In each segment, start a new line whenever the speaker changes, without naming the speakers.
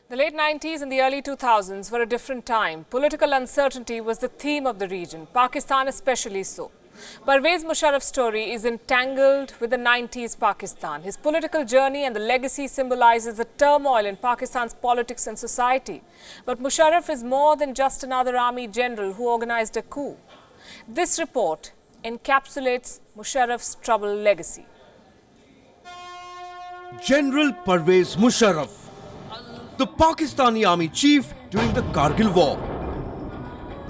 The late 90s and the early 2000s were a different time. Political uncertainty was the theme of the region, Pakistan especially so. Pervez Musharraf's story is entangled with the 90s Pakistan. His political journey and the legacy symbolizes the turmoil in Pakistan's politics and society. But Musharraf is more than just another army general who organized a coup. This report encapsulates Musharraf's troubled legacy.
General Pervez Musharraf, the Pakistani army chief during the Kargil war.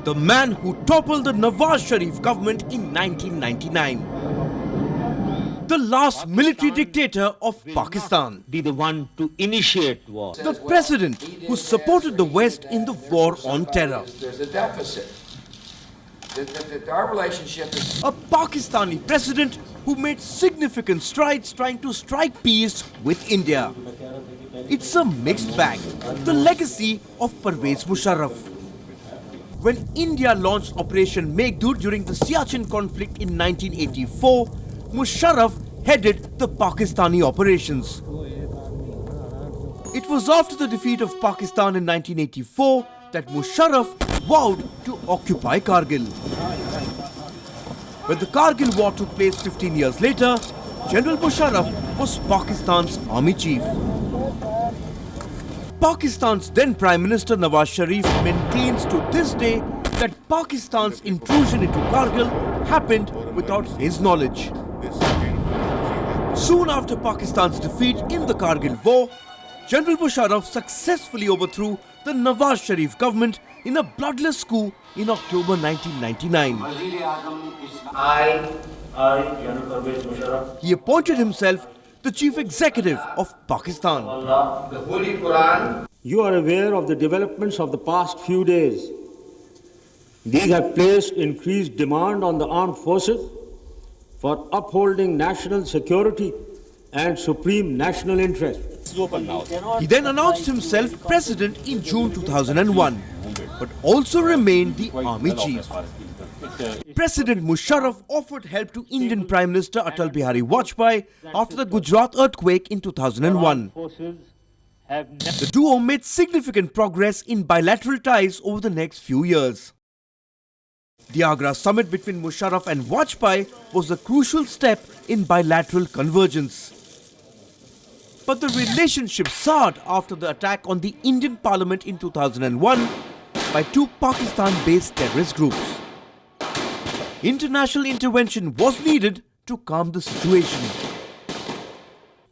The man who toppled the Nawaz Sharif government in 1999. The last military dictator of Pakistan.
Be the one to initiate war.
The president who supported the West in the war on terror.
There's a deficit. Our relationship is...
A Pakistani president who made significant strides trying to strike peace with India. It's a mixed bag. The legacy of Pervez Musharraf. When India launched Operation Meghdoot during the Siachen conflict in 1984, Musharraf headed the Pakistani operations. It was after the defeat of Pakistan in 1984 that Musharraf vowed to occupy Kargil. When the Kargil war took place 15 years later, General Musharraf was Pakistan's army chief. Pakistan's then Prime Minister Nawaz Sharif maintains to this day that Pakistan's intrusion into Kargil happened without his knowledge. Soon after Pakistan's defeat in the Kargil war, General Musharraf successfully overthrew the Nawaz Sharif government in a bloodless coup in October 1999.
I, General Pervez Musharraf,
He appointed himself the chief executive of Pakistan.
the Holy Quran.
You are aware of the developments of the past few days. These have placed increased demand on the armed forces for upholding national security and supreme national interest.
He then announced himself president in June 2001, but also remained the army chief. President Musharraf offered help to Indian Prime Minister Atal Bihari Vajpayee after the Gujarat earthquake in 2001. The duo made significant progress in bilateral ties over the next few years. The Agra summit between Musharraf and Vajpayee was a crucial step in bilateral convergence. But the relationship soured after the attack on the Indian Parliament in 2001 by two Pakistan-based terrorist groups. International intervention was needed to calm the situation.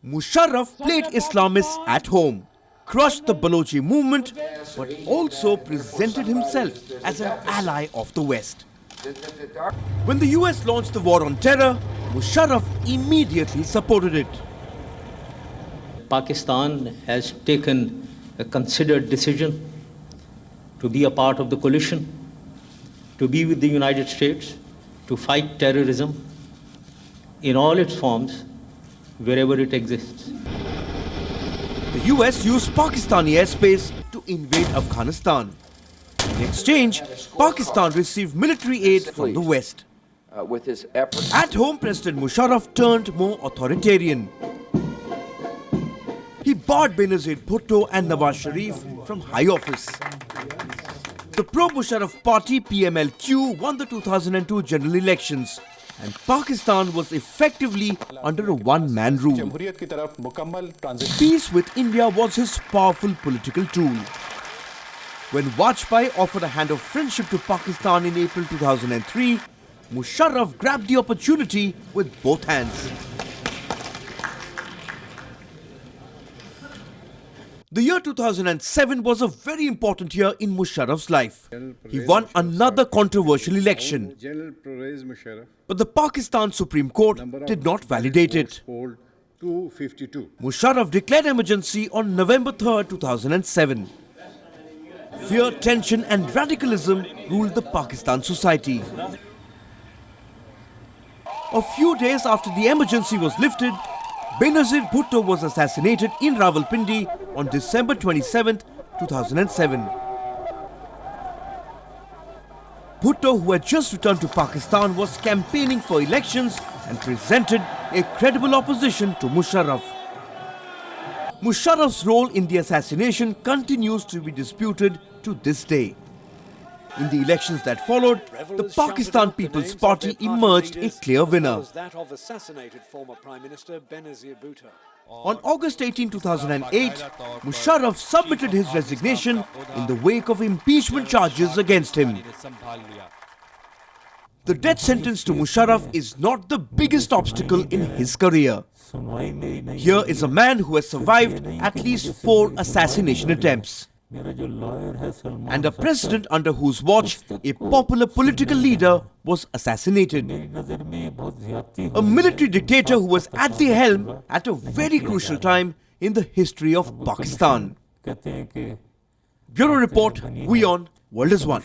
Musharraf played Islamists at home, crushed the Balochi movement, but also presented himself as an ally of the West. When the US launched the war on terror, Musharraf immediately supported it.
Pakistan has taken a considered decision to be a part of the coalition, to be with the United States, to fight terrorism in all its forms, wherever it exists.
The US used Pakistani airspace to invade Afghanistan. In exchange, Pakistan received military aid from the West.
with his efforts.
At home, President Musharraf turned more authoritarian. He barred Benazir Bhutto and Nawaz Sharif from high office. The pro-Musharraf party PMLQ won the 2002 general elections, and Pakistan was effectively under a one-man rule. Peace with India was his powerful political tool. When Vajpayee offered a hand of friendship to Pakistan in April 2003, Musharraf grabbed the opportunity with both hands. The year 2007 was a very important year in Musharraf's life. He won another controversial election.
General Pervez Musharraf,
But the Pakistan Supreme Court did not validate it.
polled 252.
Musharraf declared emergency on November 3, 2007. Fear, tension and radicalism ruled the Pakistan society. A few days after the emergency was lifted, Benazir Bhutto was assassinated in Rawalpindi on December 27, 2007. Bhutto, who had just returned to Pakistan, was campaigning for elections and presented a credible opposition to Musharraf. Musharraf's role in the assassination continues to be disputed to this day. In the elections that followed, the Pakistan People's Party emerged a clear winner.
That of assassinated former Prime Minister Benazir Bhutto.
On August 18, 2008, Musharraf submitted his resignation in the wake of impeachment charges against him. The death sentence to Musharraf is not the biggest obstacle in his career. Here is a man who has survived at least 4 assassination attempts, and a president under whose watch a popular political leader was assassinated. A military dictator who was at the helm at a very crucial time in the history of Pakistan. Bureau Report, Wion, World is One.